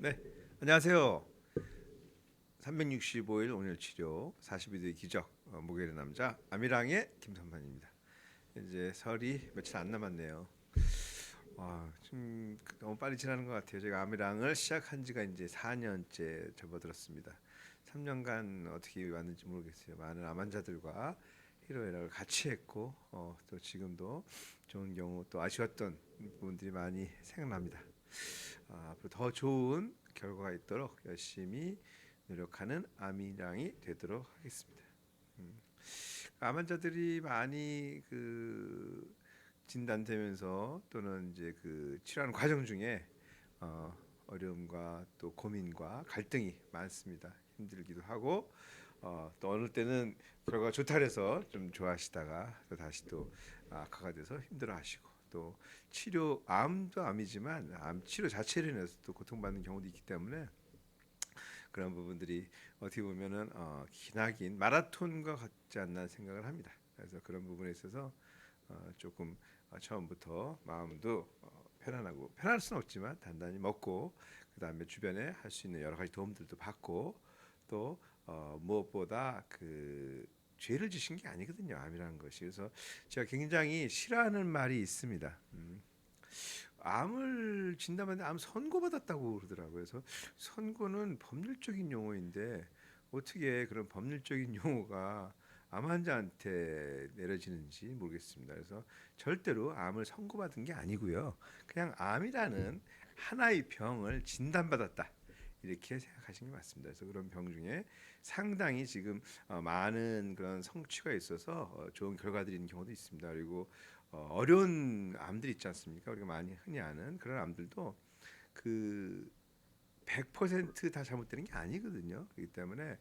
네, 안녕하세요. 365일 오늘 치료 42도의 기적 목요일의 남자 아미랑의 김선만입니다. 이제 설이 며칠 안 남았네요. 와, 좀 너무 빨리 지나는 것 같아요. 제가 아미랑을 시작한 지가 이제 4년째 접어들었습니다. 3년간 어떻게 왔는지 모르겠어요. 많은 암 환자들과 희로애락을 같이 했고 또 지금도 좋은 경우 또 아쉬웠던 부분들이 많이 생각납니다. 앞으로 더 좋은 결과가 있도록 열심히 노력하는 아미랑이 되도록 하겠습니다. 암 환자들이 많이 진단되면서 또는 이제 치료하는 과정 중에 어려움과 또 고민과 갈등이 많습니다. 힘들기도 하고 또 어느 때는 결과가 좋다 해서 좀 좋아하시다가 또 다시 또 악화가 돼서 힘들어하시고 또 치료 암도 암이지만 암 치료 자체로 인해서 또 고통받는 경우도 있기 때문에 그런 부분들이 어떻게 보면은 기나긴 마라톤과 같지 않나 생각을 합니다. 그래서 그런 부분에 있어서 조금 처음부터 마음도 편안하고 편할 수는 없지만 단단히 먹고 그 다음에 주변에 할 수 있는 여러 가지 도움들도 받고 또 무엇보다 죄를 지신 게 아니거든요. 암이라는 것이. 그래서 제가 굉장히 싫어하는 말이 있습니다. 암을 진단받는데 암 선고받았다고 그러더라고요. 그래서 선고는 법률적인 용어인데 어떻게 그런 법률적인 용어가 암 환자한테 내려지는지 모르겠습니다. 그래서 절대로 암을 선고받은 게 아니고요. 그냥 암이라는 하나의 병을 진단받았다. 이렇게 생각하시는 게 맞습니다. 그래서 그런 병 중에 상당히 지금 많은 그런 성취가 있어서 좋은 결과들이 있는 경우도 있습니다. 그리고 어려운 암들 있지 않습니까? 우리가 많이 흔히 아는 그런 암들도 그 100%다 잘못되는 게 아니거든요. 그렇기 때문에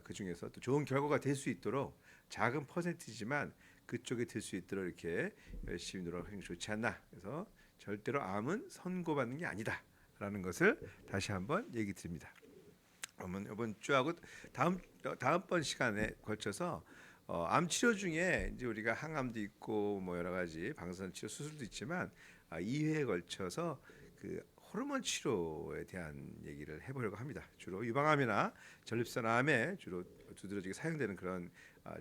그 중에서 또 좋은 결과가 될 수 있도록 작은 퍼센트지만 그쪽에 들 수 있도록 이렇게 열심히 노력하는 게 좋지 않나. 그래서 절대로 암은 선고받는 게 아니다라는 것을 다시 한번 얘기 드립니다. 그러면 이번 주하고 다음번 시간에 걸쳐서 암 치료 중에 이제 우리가 항암도 있고 뭐 여러 가지 방사선 치료 수술도 있지만 2회에 걸쳐서 호르몬 치료에 대한 얘기를 해보려고 합니다. 주로 유방암이나 전립선암에 주로 두드러지게 사용되는 그런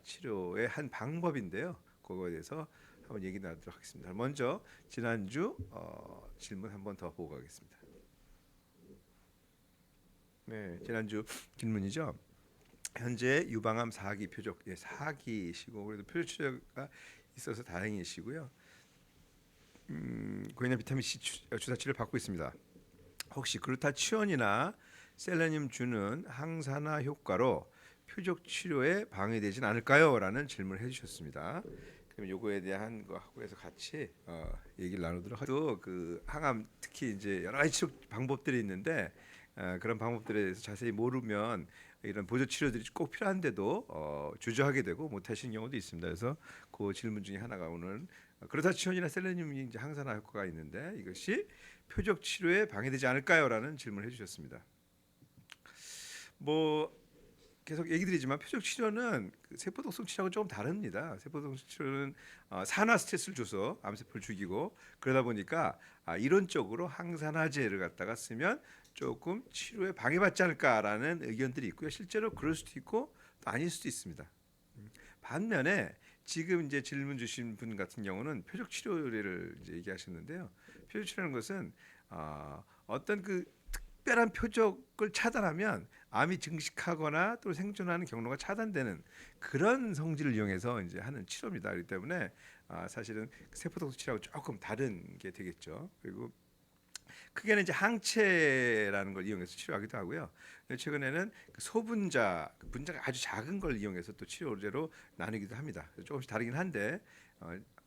치료의 한 방법인데요. 그거에 대해서 한번 얘기 나누도록 하겠습니다. 먼저 지난주 질문 한번 더 보고 가겠습니다. 네, 지난주 질문이죠. 현재 유방암 4기 표적, 4기시고 그래도 표적 치료가 있어서 다행이시고요. 고혈압 비타민 C 주사 치료를 받고 있습니다. 혹시 글루타치온이나 셀레늄 주는 항산화 효과로 표적 치료에 방해되진 않을까요? 라는 질문을 해주셨습니다. 그럼 요거에 대한 거하고 해서 같이 얘기를 나누도록 하죠. 또 항암 특히 이제 여러 가지 치료 방법들이 있는데 그런 방법들에 대해서 자세히 모르면 이런 보조 치료들이 꼭 필요한데도 주저하게 되고 못 하시는 경우도 있습니다. 그래서 그 질문 중에 하나가 오늘 글루타치온이나 셀레늄이 이제 항산화 효과가 있는데 이것이 표적 치료에 방해되지 않을까요?라는 질문을 해주셨습니다. 뭐 계속 얘기 드리지만 표적 치료는 세포독성 치료하고 조금 다릅니다. 세포독성 치료는 산화 스트레스를 줘서 암세포를 죽이고 그러다 보니까 이론적으로 항산화제를 갖다가 쓰면 조금 치료에 방해받지 않을까라는 의견들이 있고요. 실제로 그럴 수도 있고 또 아닐 수도 있습니다. 반면에 지금 이제 질문 주신 분 같은 경우는 표적 치료를 이제 얘기하셨는데요. 표적 치료라는 것은 어떤 특별한 표적을 차단하면 암이 증식하거나 또 생존하는 경로가 차단되는 그런 성질을 이용해서 이제 하는 치료입니다. 그렇기 때문에 사실은 세포독소 치료하고 조금 다른 게 되겠죠. 그리고 크게는 이제 항체라는 걸 이용해서 치료하기도 하고요. 최근에는 분자가 아주 작은 걸 이용해서 또 치료제로 나누기도 합니다. 조금씩 다르긴 한데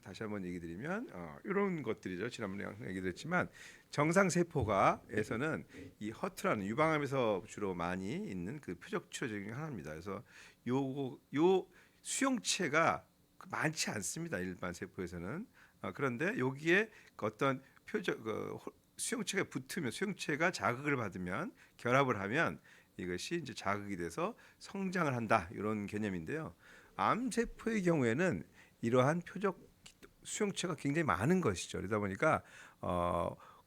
다시 한번 얘기 드리면 이런 것들이죠. 지난번에 얘기 드렸지만 정상 세포가에서는 이 허트라는 유방암에서 주로 많이 있는 표적 치료 중에 하나입니다. 그래서 요 수용체가 많지 않습니다. 일반 세포에서는. 그런데 여기에 어떤 표적 수용체가 붙으면 수용체가 자극을 받으면 결합을 하면 이것이 이제 자극이 돼서 성장을 한다 이런 개념인데요. 암 세포의 경우에는 이러한 표적 수용체가 굉장히 많은 것이죠. 그러다 보니까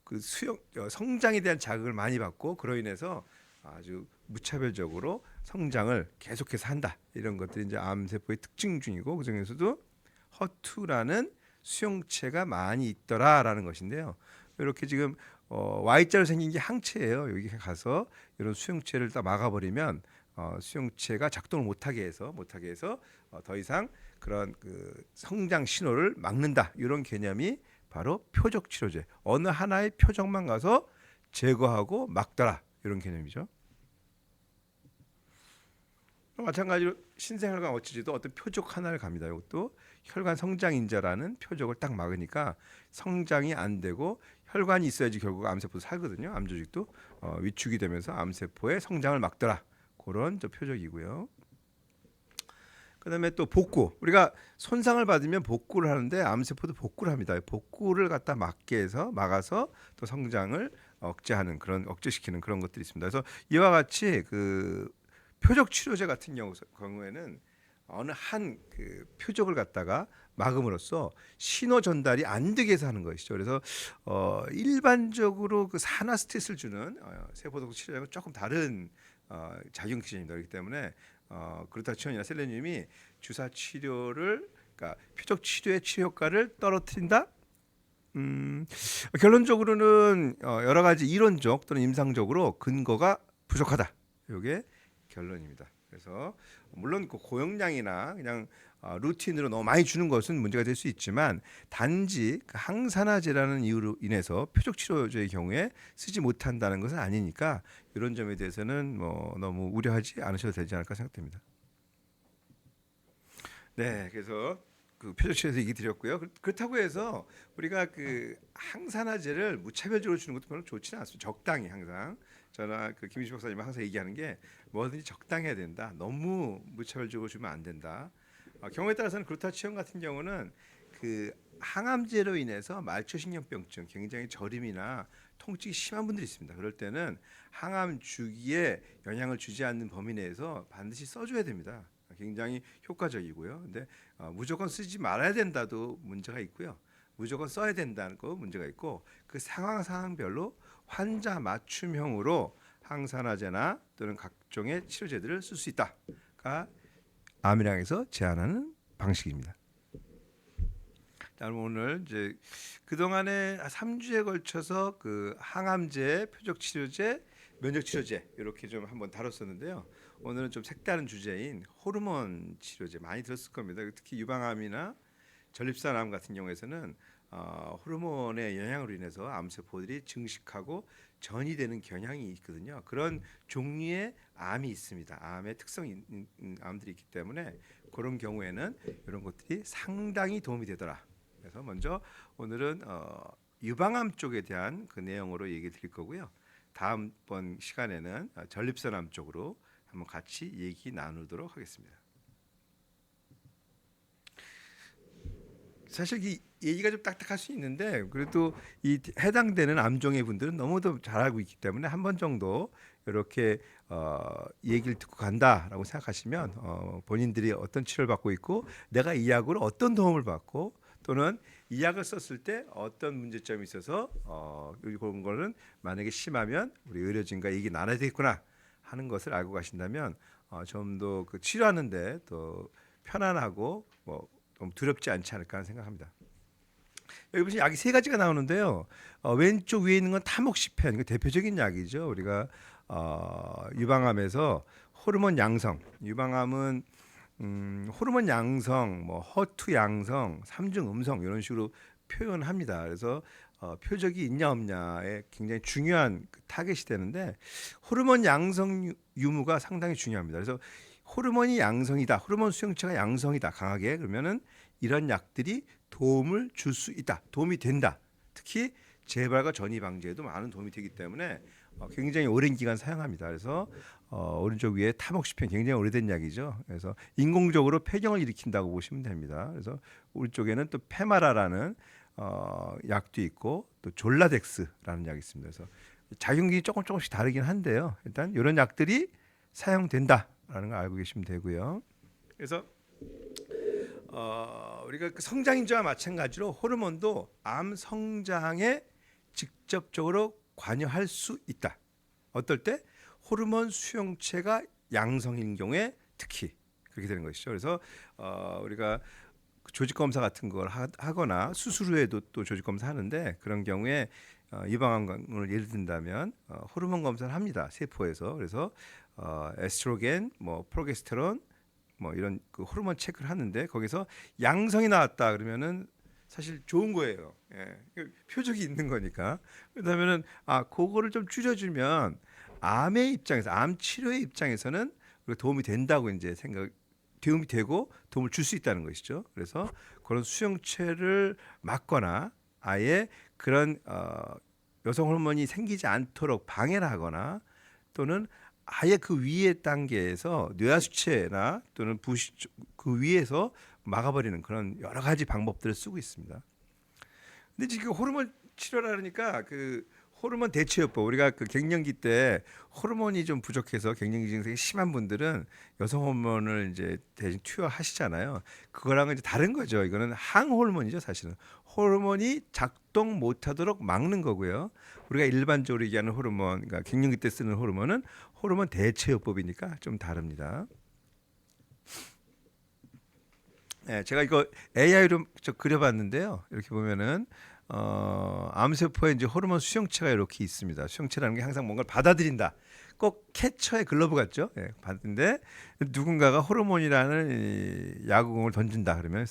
그 성장에 대한 자극을 많이 받고 그로 인해서 아주 무차별적으로 성장을 계속해서 한다. 이런 것들이 이제 암세포의 특징 중이고 그 중에서도 허투라는 수용체가 많이 있더라라는 것인데요. 이렇게 지금 Y자로 생긴 게 항체예요. 여기 가서 이런 수용체를 딱 막아버리면 수용체가 작동을 못하게 해서 더 이상 그런 그 성장 신호를 막는다. 이런 개념이 바로 표적 치료제. 어느 하나의 표적만 가서 제거하고 막더라. 이런 개념이죠. 마찬가지로 신생혈관 어치지도 어떤 표적 하나를 갑니다. 이것도 혈관 성장 인자라는 표적을 딱 막으니까 성장이 안 되고 혈관이 있어야지 결국 암세포도 살거든요. 암조직도 위축이 되면서 암세포의 성장을 막더라. 그런 저 표적이고요. 그다음에 또 복구. 우리가 손상을 받으면 복구를 하는데 암세포도 복구를 합니다. 복구를 갖다 막아서 또 성장을 억제시키는 그런 것들이 있습니다. 그래서 이와 같이 그 표적 치료제 같은 경우에는 어느 한 그 표적을 갖다가 막음으로써 신호 전달이 안 되게 해서 하는 것이죠. 그래서 일반적으로 그 산화 스트레스를 주는 세포독 치료제는 조금 다른 작용 기전입니다. 그렇기 때문에 글루타치온이나 셀레늄이 주사 치료를 그러니까 표적 치료의 치료 효과를 떨어뜨린다. 결론적으로는 여러 가지 이론적 또는 임상적으로 근거가 부족하다. 이게 결론입니다. 그래서 물론 그 고용량이나 그냥 루틴으로 너무 많이 주는 것은 문제가 될 수 있지만 단지 그 항산화제라는 이유로 인해서 표적 치료제의 경우에 쓰지 못한다는 것은 아니니까 이런 점에 대해서는 뭐 너무 우려하지 않으셔도 되지 않을까 생각됩니다. 네, 그래서 그 표적 치료에서 얘기 드렸고요. 그렇다고 해서 우리가 그 항산화제를 무차별적으로 주는 것도 별로 좋지는 않습니다. 적당히 항상. 저나 그 김희주 박사님 항상 얘기하는 게 뭐든지 적당해야 된다. 너무 무차별적으로 주면 안 된다. 경우에 따라서는 글루타치온 같은 경우는 그 항암제로 인해서 말초신경병증, 굉장히 저림이나 통증이 심한 분들이 있습니다. 그럴 때는 항암 주기에 영향을 주지 않는 범위 내에서 반드시 써줘야 됩니다. 굉장히 효과적이고요. 근데 무조건 쓰지 말아야 된다도 문제가 있고요. 무조건 써야 된다는 거 문제가 있고 그 상황별로 환자 맞춤형으로 항산화제나 또는 각종의 치료제들을 쓸 수 있다가 암이랑에서 제안하는 방식입니다. 오늘 이제 그동안에 3주에 걸쳐서 그 항암제, 표적치료제, 면역치료제 이렇게 좀 한번 다뤘었는데요. 오늘은 좀 색다른 주제인 호르몬 치료제 많이 들었을 겁니다. 특히 유방암이나 전립선암 같은 경우에서는 호르몬의 영향으로 인해서 암세포들이 증식하고 전이되는 경향이 있거든요. 그런 종류의 암이 있습니다. 암의 특성이 암들이 있기 때문에 그런 경우에는 이런 것들이 상당히 도움이 되더라. 그래서 먼저 오늘은 유방암 쪽에 대한 그 내용으로 얘기 드릴 거고요. 다음번 시간에는 전립선암 쪽으로 한번 같이 얘기 나누도록 하겠습니다. 사실 이 얘기가 좀 딱딱할 수 있는데 그래도 이 해당되는 암종의 분들은 너무도 잘 알고 있기 때문에 한 번 정도 이렇게 얘기를 듣고 간다라고 생각하시면 본인들이 어떤 치료를 받고 있고 내가 이 약으로 어떤 도움을 받고 또는 이 약을 썼을 때 어떤 문제점이 있어서 그런 거는 만약에 심하면 우리 의료진과 얘기 나눠야 되겠구나 하는 것을 알고 가신다면 좀 더 그 치료하는데 더 편안하고 뭐 좀 두렵지 않지 않을까 하는 생각합니다. 여기 보시면 약이 세 가지가 나오는데요. 왼쪽 위에 있는 건 타목시펜, 대표적인 약이죠. 우리가 유방암에서 호르몬 양성, 유방암은 호르몬 양성, 뭐 허투 양성, 삼중 음성 이런 식으로 표현합니다. 그래서 표적이 있냐 없냐에 굉장히 중요한 타겟이 되는데 호르몬 양성 유무가 상당히 중요합니다. 그래서 호르몬이 양성이다, 호르몬 수용체가 양성이다 강하게 그러면은 이런 약들이 도움을 줄 수 있다, 도움이 된다. 특히 재발과 전이 방지에도 많은 도움이 되기 때문에 굉장히 오랜 기간 사용합니다. 그래서 오른쪽 위에 타목시펜 굉장히 오래된 약이죠. 그래서 인공적으로 폐경을 일으킨다고 보시면 됩니다. 그래서 오른쪽에는 또 페마라라는 약도 있고 또 졸라덱스라는 약이 있습니다. 그래서 작용이 조금씩 다르긴 한데요. 일단 이런 약들이 사용된다라는 걸 알고 계시면 되고요. 그래서 우리가 그 성장인자와 마찬가지로 호르몬도 암 성장에 직접적으로 관여할 수 있다. 어떨 때? 호르몬 수용체가 양성인 경우에 특히 그렇게 되는 것이죠. 그래서 우리가 조직 검사 같은 걸 하거나 수술 후에도 또 조직 검사 하는데 그런 경우에 유방암을 예를 든다면 호르몬 검사를 합니다. 세포에서. 그래서 에스트로겐, 뭐 프로게스테론, 뭐 이런 그 호르몬 체크를 하는데 거기서 양성이 나왔다 그러면은 사실 좋은 거예요. 예. 표적이 있는 거니까. 그러면은 그거를 좀 줄여주면 암의 입장에서 암 치료의 입장에서는 도움이 된다고 이제 도움이 되고 도움을 줄 수 있다는 것이죠. 그래서 그런 수용체를 막거나 아예 그런 여성 호르몬이 생기지 않도록 방해를 하거나 또는 아예 그 위에 단계에서 뇌하수체나 또는 그 위에서 막아버리는 그런 여러 가지 방법들을 쓰고 있습니다. 근데 지금 호르몬 치료라 그러니까 그 호르몬 대체요법 우리가 그 갱년기 때 호르몬이 좀 부족해서 갱년기 증상이 심한 분들은 여성 호르몬을 이제 대신 투여하시잖아요. 그거랑은 이제 다른 거죠. 이거는 항호르몬이죠, 사실은. 호르몬이 작동 못하도록 막는 거고요. 우리가 일반적으로 얘기하는 호르몬, 그러니까 갱년기 때 쓰는 호르몬은 호르몬 대체요법이니까 좀 다릅니다. 네, 제가 이거 AI로 그려봤는데요. 이렇게 보면은 암세포에 이제 호르몬 수용체가 이렇게 있습니다. 수용체라는 게 항상 뭔가를 받아들인다. 꼭 캐쳐의 글러브 같죠? 예, 받는데 누군가가 호르몬이라는 이 야구공을 던진다 그러면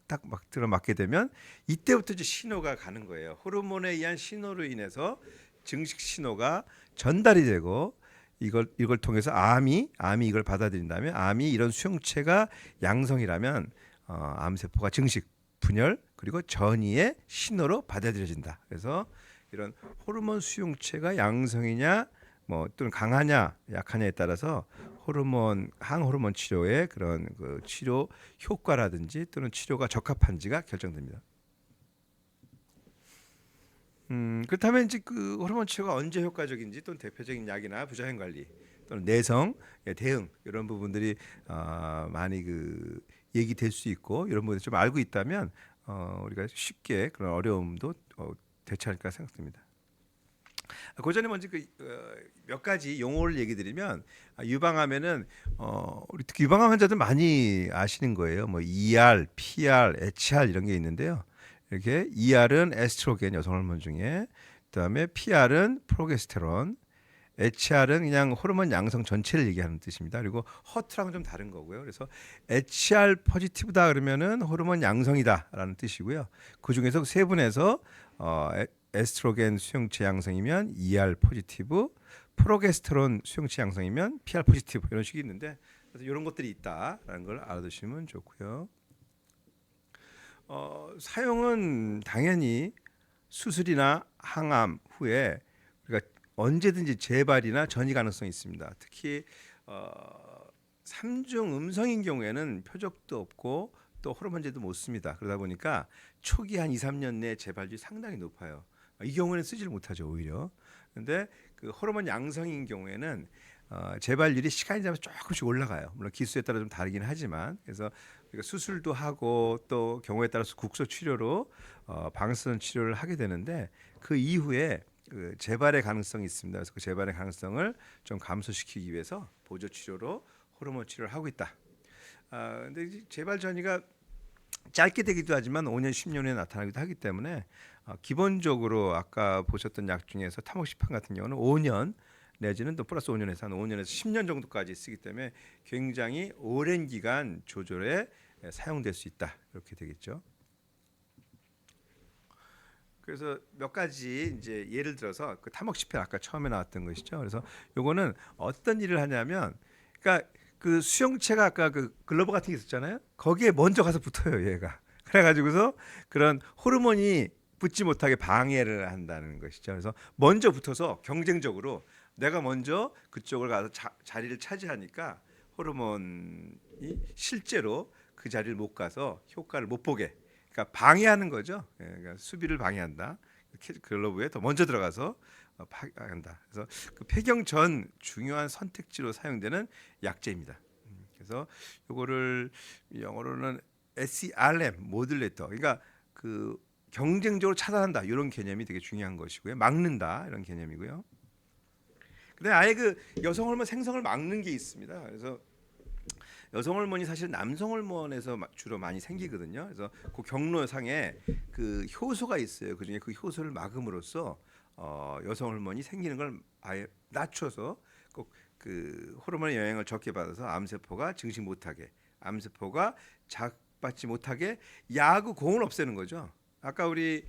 딱 들어맞게 되면 이때부터 이제 신호가 가는 거예요. 호르몬에 의한 신호로 인해서 증식 신호가 전달이 되고 이걸 통해서 암이 이걸 받아들인다면 암이 이런 수용체가 양성이라면 암세포가 증식 분열 그리고 전이의 신호로 받아들여진다. 그래서 이런 호르몬 수용체가 양성이냐 뭐 또는 강하냐 약하냐에 따라서 항호르몬 치료의 그런 그 치료 효과라든지 또는 치료가 적합한지가 결정됩니다. 그렇다면 이제 그 호르몬 치료가 언제 효과적인지 또는 대표적인 약이나 부작용 관리 또는 내성 대응 이런 부분들이 많이 그 얘기될 수 있고 이런 부분을 좀 알고 있다면 우리가 쉽게 그런 어려움도 대처할까 생각됩니다. 그 전에 먼저 몇 가지 용어를 얘기 드리면 유방암에는 우리 특히 유방암 환자들 많이 아시는 거예요. 뭐 ER, PR, HR 이런 게 있는데요. 이렇게 ER은 에스트로겐 여성 호르몬 중에 그다음에 PR은 프로게스테론, HR은 그냥 호르몬 양성 전체를 얘기하는 뜻입니다. 그리고 허트랑은 좀 다른 거고요. 그래서 HR 포지티브다 그러면은 호르몬 양성이다라는 뜻이고요. 그 중에서 세 분에서 에스트로겐 수용체 양성이면 ER 포지티브, 프로게스테론 수용체 양성이면 PR 포지티브 이런 식이 있는데 그래서 이런 것들이 있다라는 걸 알아두시면 좋고요. 사용은 당연히 수술이나 항암 후에 우리가 언제든지 재발이나 전이 가능성이 있습니다. 특히 3중 음성인 경우에는 표적도 없고 또 호르몬제도 못 씁니다. 그러다 보니까 초기 한 2, 3년 내에 재발률이 상당히 높아요. 이 경우에는 쓰지를 못하죠 오히려. 그런데 그 호르몬 양성인 경우에는 재발률이 시간이 지나면서 조금씩 올라가요. 물론 기수에 따라 좀 다르긴 하지만 그래서 우리가 수술도 하고 또 경우에 따라서 국소 치료로 방사선 치료를 하게 되는데 그 이후에 그 재발의 가능성이 있습니다. 그래서 그 재발의 가능성을 좀 감소시키기 위해서 보조 치료로 호르몬 치료를 하고 있다. 근데 재발 전이가 짧게 되기도 하지만 5년, 10년에 나타나기도 하기 때문에 기본적으로 아까 보셨던 약 중에서 타모시판 같은 경우는 5년 내지는 또 플러스 5년에서 한 5년에서 10년 정도까지 쓰기 때문에 굉장히 오랜 기간 조절에 사용될 수 있다. 이렇게 되겠죠. 그래서 몇 가지 이제 예를 들어서 그 타모시판 아까 처음에 나왔던 것이죠. 그래서 요거는 어떤 일을 하냐면 그러니까 그 수용체가 아까 그 글러브 같은 게 있었잖아요. 거기에 먼저 가서 붙어요, 얘가. 그래가지고서 그런 호르몬이 붙지 못하게 방해를 한다는 것이죠. 그래서 먼저 붙어서 경쟁적으로 내가 먼저 그쪽을 가서 자리를 차지하니까 호르몬이 실제로 그 자리를 못 가서 효과를 못 보게. 그러니까 방해하는 거죠. 그러니까 수비를 방해한다. 글러브에 더 먼저 들어가서 한다. 그래서 그 폐경 전 중요한 선택지로 사용되는 약제입니다. 그래서 요거를 영어로는 SERM 모듈레이터. 그러니까 그 경쟁적으로 차단한다 이런 개념이 되게 중요한 것이고요. 막는다 이런 개념이고요. 근데 아예 그 여성 호르몬 생성을 막는 게 있습니다. 그래서 여성 호르몬이 사실 남성 호르몬에서 주로 많이 생기거든요. 그래서 그 경로상에 그 효소가 있어요. 그중에 그 효소를 막음으로써 여성 호르몬이 생기는 걸 아예 낮춰서 꼭 그 호르몬의 영향을 적게 받아서 암세포가 증식 못하게, 암세포가 자극받지 못하게 야구공을 없애는 거죠. 아까 우리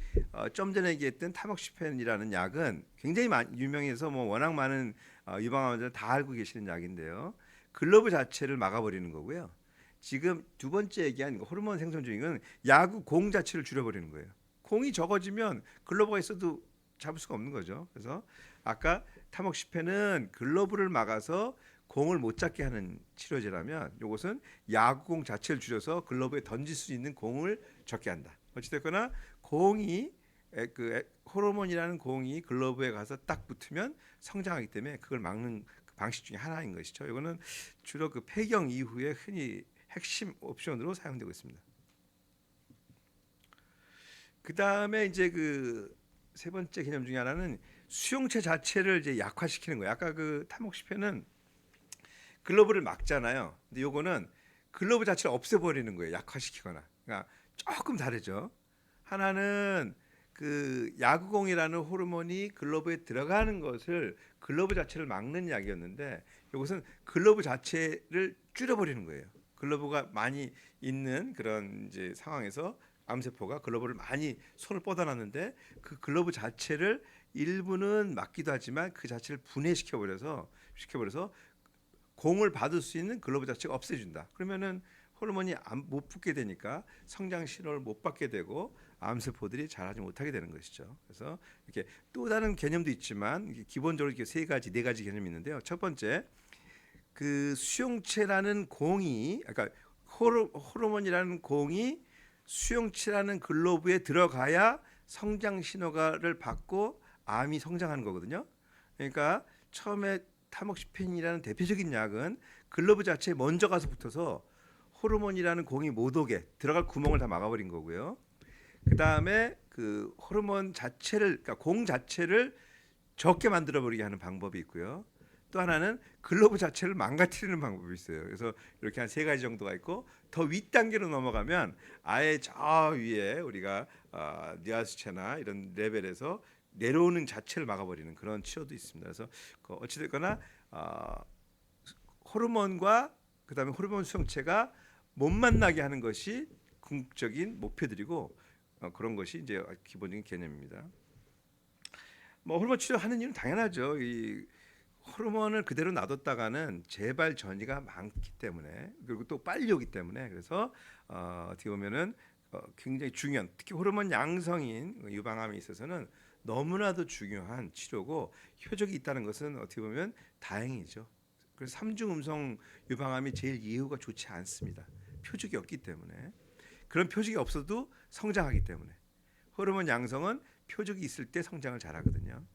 좀 전에 얘기했던 타목시펜이라는 약은 굉장히 유명해서 뭐 워낙 많은 유방 환자들 다 알고 계시는 약인데요. 글러브 자체를 막아버리는 거고요. 지금 두 번째 얘기한 호르몬 생성 중인 야구 공 자체를 줄여버리는 거예요. 공이 적어지면 글러브가 있어도 잡을 수가 없는 거죠. 그래서 아까 타목시펜은 글러브를 막아서 공을 못 잡게 하는 치료제라면 이것은 야구공 자체를 줄여서 글러브에 던질 수 있는 공을 적게 한다. 어찌됐거나 공이 호르몬이라는 공이 글러브에 가서 딱 붙으면 성장하기 때문에 그걸 막는 방식 중에 하나인 것이죠. 이거는 주로 그 폐경 이후에 흔히 핵심 옵션으로 사용되고 있습니다. 그 다음에 이제 그 세 번째 개념 중에 하나는 수용체 자체를 이제 약화시키는 거예요. 아까 그 타목시펜은 글러브를 막잖아요. 근데 요거는 글러브 자체를 없애버리는 거예요. 약화시키거나. 그러니까 조금 다르죠. 하나는 그 야구공이라는 호르몬이 글러브에 들어가는 것을 글러브 자체를 막는 약이었는데 이것은 글러브 자체를 줄여버리는 거예요. 글러브가 많이 있는 그런 이제 상황에서 암세포가 글러브를 많이 손을 뻗어놨는데 그 글러브 자체를 일부는 막기도 하지만 그 자체를 분해시켜버려서 공을 받을 수 있는 글러브 자체가 없애준다. 그러면은 호르몬이 못 붙게 되니까 성장 신호를 못 받게 되고 암세포들이 자라지 못하게 되는 것이죠. 그래서 이렇게 또 다른 개념도 있지만 기본적으로 이렇게 세 가지, 네 가지 개념이 있는데요. 첫 번째, 그 수용체라는 공이, 그러니까 호르몬이라는 공이 수용체라는 글로브에 들어가야 성장 신호를 받고 암이 성장하는 거거든요. 그러니까 처음에 타목시펜이라는 대표적인 약은 글러브 자체에 먼저 가서 붙어서 호르몬이라는 공이 못 오게 들어갈 구멍을 다 막아버린 거고요. 그 다음에 그 호르몬 자체를, 그러니까 공 자체를 적게 만들어버리게 하는 방법이 있고요. 또 하나는 글러브 자체를 망가뜨리는 방법이 있어요. 그래서 이렇게 한 세 가지 정도가 있고 더 윗단계로 넘어가면 아예 저 위에 우리가 뉘아스체나 이런 레벨에서 내려오는 자체를 막아버리는 그런 치료도 있습니다. 그래서 어찌됐거나 호르몬과 그다음에 호르몬 수용체가 못 만나게 하는 것이 궁극적인 목표들이고 그런 것이 이제 기본적인 개념입니다. 뭐 호르몬 치료하는 이유는 당연하죠. 이 호르몬을 그대로 놔뒀다가는 재발 전이가 많기 때문에 그리고 또 빨리 오기 때문에 그래서 어떻게 보면은 굉장히 중요한 특히 호르몬 양성인 유방암에 있어서는 너무나도 중요한 치료고 효적이 있다는 것은 어떻게 보면 다행이죠. 그래서 삼중 음성 유방암이 제일 예후가 좋지 않습니다. 표적이 없기 때문에 그런 표적이 없어도 성장하기 때문에 호르몬 양성은 표적이 있을 때 성장을 잘하거든요.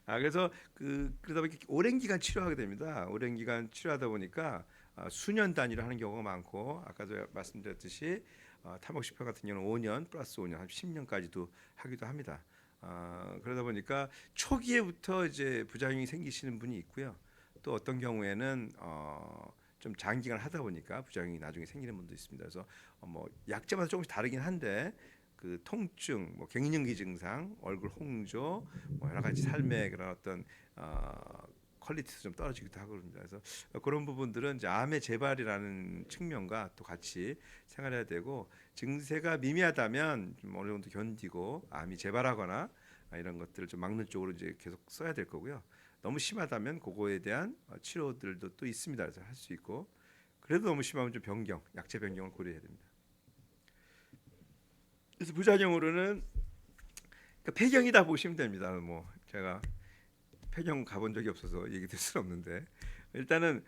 그래서 그러다 보니까 오랜 기간 치료하게 됩니다. 오랜 기간 치료하다 보니까 수년 단위로 하는 경우가 많고 아까도 말씀드렸듯이 타목시펜 같은 경우는 5년 플러스 5년 한 10년까지도 하기도 합니다. 그러다 보니까 초기에부터 이제 부작용이 생기시는 분이 있고요. 또 어떤 경우에는 좀 장기간 하다 보니까 부작용이 나중에 생기는 분도 있습니다. 그래서 뭐 약제마다 조금씩 다르긴 한데 그 통증, 뭐 갱년기 증상, 얼굴 홍조, 뭐 여러 가지 삶의 그런 어떤 퀄리티도 좀 떨어지기도 하고 그럽니다. 그래서 그런 부분들은 이제 암의 재발이라는 측면과 또 같이 생활해야 되고 증세가 미미하다면 좀 어느 정도 견디고 암이 재발하거나 이런 것들을 좀 막는 쪽으로 이제 계속 써야 될 거고요. 너무 심하다면 그거에 대한 치료들도 또 있습니다. 그래서 할 수 있고 그래도 너무 심하면 좀 변경, 약제 변경을 고려해야 됩니다. 그래서 부작용으로는 그러니까 폐경이다 보시면 됩니다. 뭐 제가 폐경 가본 적이 없어서 얘기될 수는 없는데 일단은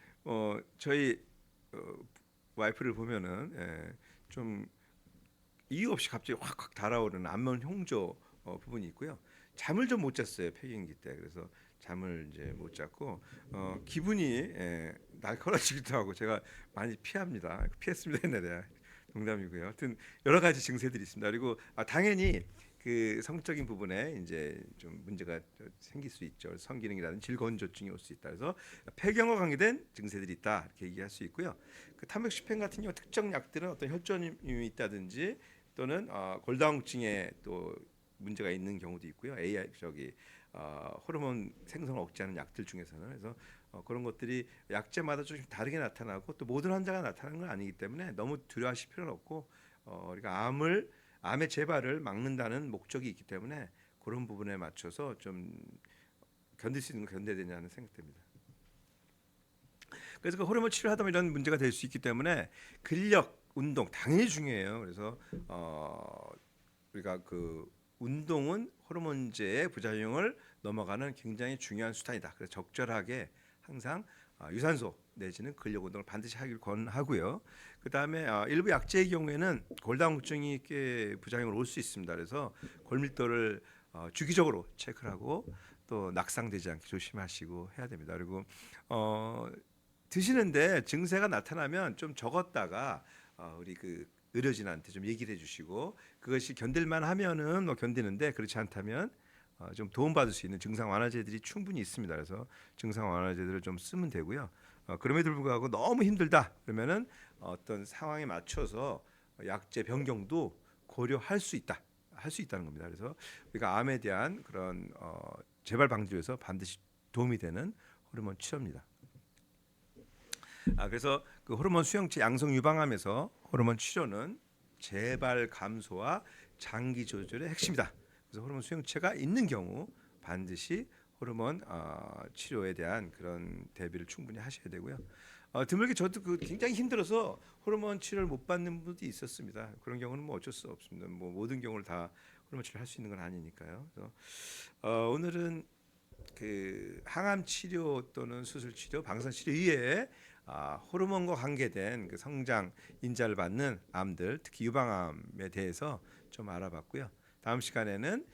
저희 와이프를 보면은 좀 이유 없이 갑자기 확 달아오르는 안면 홍조 부분이 있고요. 잠을 좀 못 잤어요 폐경기 때. 그래서 잠을 이제 못 잤고 기분이 날카로워지기도 하고 제가 많이 피합니다. 피했습니다 옛날에. 농담이고요. 하여튼 여러 가지 증세들이 있습니다. 그리고 당연히 그 성적인 부분에 이제 좀 문제가 생길 수 있죠. 성기능이라든지 질건조증이 올 수 있다. 그래서 폐경과 관계된 증세들이 있다 이렇게 얘기할 수 있고요. 그 탐욕식펜 같은 경우 특정 약들은 어떤 혈전염이 있다든지 또는 골다공증에 또 문제가 있는 경우도 있고요. AI 호르몬 생성을 억제하는 약들 중에서는 그래서 그런 것들이 약제마다 좀 다르게 나타나고 또 모든 환자가 나타나는 건 아니기 때문에 너무 두려워하실 필요는 없고 우리가 암의 재발을 막는다는 목적이 있기 때문에 그런 부분에 맞춰서 좀 견딜 수 있는 거 견뎌야 되냐는 생각됩니다. 그래서 그 호르몬 치료하다 보면 이런 문제가 될 수 있기 때문에 근력, 운동 당연히 중요해요. 그래서 우리가 그 운동은 호르몬제의 부작용을 넘어가는 굉장히 중요한 수단이다. 그래서 적절하게 항상 유산소 내지는 근력 운동을 반드시 하길 권하고요. 그 다음에 일부 약제의 경우에는 골다공증이 꽤 부작용을 올 수 있습니다. 그래서 골밀도를 주기적으로 체크를 하고 또 낙상되지 않게 조심하시고 해야 됩니다. 그리고 드시는데 증세가 나타나면 좀 적었다가 우리 그 의료진한테 좀 얘기를 해주시고 그것이 견딜만 하면은 뭐 견디는데 그렇지 않다면 좀 도움받을 수 있는 증상 완화제들이 충분히 있습니다. 그래서 증상 완화제들을 좀 쓰면 되고요. 그럼에도 불구하고 너무 힘들다 그러면은 어떤 상황에 맞춰서 약제 변경도 고려할 수 있다. 할 수 있다는 겁니다. 그래서 우리가 암에 대한 그런 재발 방지를 위해서 반드시 도움이 되는 호르몬 치료입니다. 그래서 그 호르몬 수용체 양성 유방암에서 호르몬 치료는 재발 감소와 장기 조절의 핵심이다. 그래서 호르몬 수용체가 있는 경우 반드시 호르몬 치료에 대한 그런 대비를 충분히 하셔야 되고요. 드물게 저도 그 굉장히 힘들어서 호르몬 치료를 못 받는 분도 있었습니다. 그런 경우는 뭐 어쩔 수 없습니다. 뭐 모든 경우를 다 호르몬 치료를 할 수 있는 건 아니니까요. 그래서 오늘은 그 항암 치료 또는 수술 치료, 방사선 치료 이외에 호르몬과 관계된 그 성장 인자를 받는 암들, 특히 유방암에 대해서 좀 알아봤고요. 다음 시간에는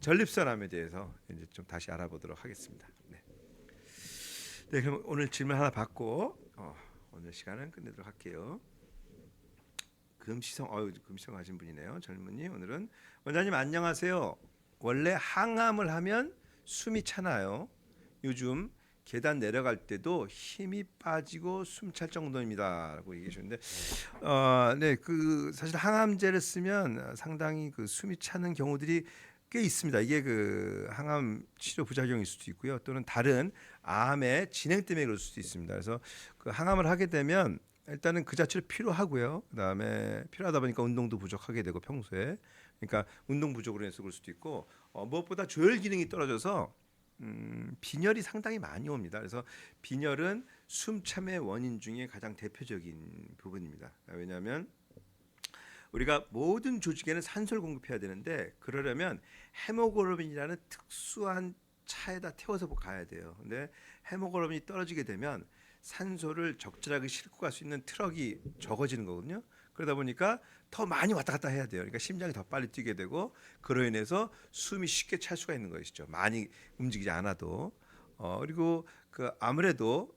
전립선암에 대해서 이제 좀 다시 알아보도록 하겠습니다. 네. 네, 그럼 오늘 질문 하나 받고 오늘 시간은 끝내도록 할게요. 금시성 하신 분이네요. 젊은이 오늘은 원장님 안녕하세요. 원래 항암을 하면 숨이 차나요? 요즘 계단 내려갈 때도 힘이 빠지고 숨찰 정도입니다라고 얘기해 주는데 네, 그 사실 항암제를 쓰면 상당히 그 숨이 차는 경우들이 꽤 있습니다. 이게 그 항암 치료 부작용일 수도 있고요. 또는 다른 암의 진행 때문에 그럴 수도 있습니다. 그래서 그 항암을 하게 되면 일단은 그 자체로 필요하고요. 그다음에 필요하다 보니까 운동도 부족하게 되고 평소에 그러니까 운동 부족으로 해서 그럴 수도 있고 무엇보다 조혈 기능이 떨어져서 빈혈이 상당히 많이 옵니다. 그래서 빈혈은 숨참의 원인 중에 가장 대표적인 부분입니다. 왜냐하면 우리가 모든 조직에는 산소를 공급해야 되는데 그러려면 헤모글로빈이라는 특수한 차에다 태워서 가야 돼요. 근데 헤모글로빈이 떨어지게 되면 산소를 적절하게 싣고 갈 수 있는 트럭이 적어지는 거거든요. 그러다 보니까 더 많이 왔다 갔다 해야 돼요. 그러니까 심장이 더 빨리 뛰게 되고 그로 인해서 숨이 쉽게 찰 수가 있는 것이죠. 많이 움직이지 않아도 그리고 그 아무래도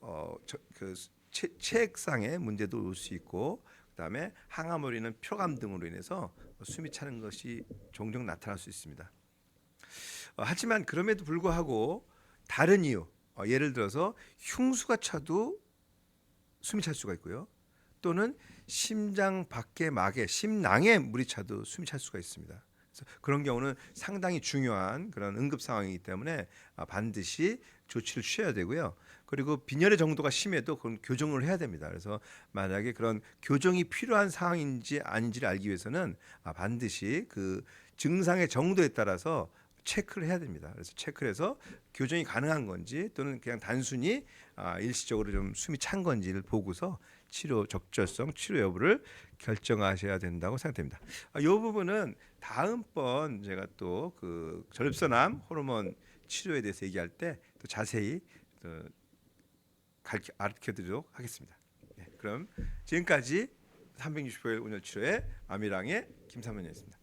그 체액상의 문제도 올 수 있고 그다음에 항암으로 인한 표감 등으로 인해서 숨이 차는 것이 종종 나타날 수 있습니다. 하지만 그럼에도 불구하고 다른 이유 예를 들어서 흉수가 차도 숨이 찰 수가 있고요. 또는 심장 밖의 막에 심낭에 물이 차도 숨이 찰 수가 있습니다. 그래서 그런 경우는 상당히 중요한 그런 응급 상황이기 때문에 반드시 조치를 취해야 되고요. 그리고 빈혈의 정도가 심해도 그건 교정을 해야 됩니다. 그래서 만약에 그런 교정이 필요한 상황인지 아닌지를 알기 위해서는 반드시 그 증상의 정도에 따라서 체크를 해야 됩니다. 그래서 체크를 해서 교정이 가능한 건지 또는 그냥 단순히 일시적으로 좀 숨이 찬 건지를 보고서 치료 적절성, 치료 여부를 결정하셔야 된다고 생각됩니다. 이 부분은 다음번 제가 또 그 전립선암 호르몬 치료에 대해서 얘기할 때 또 자세히 가르쳐드리도록 하겠습니다. 네, 그럼 지금까지 365일 운열 치료의 아미랑의 김삼원이었습니다.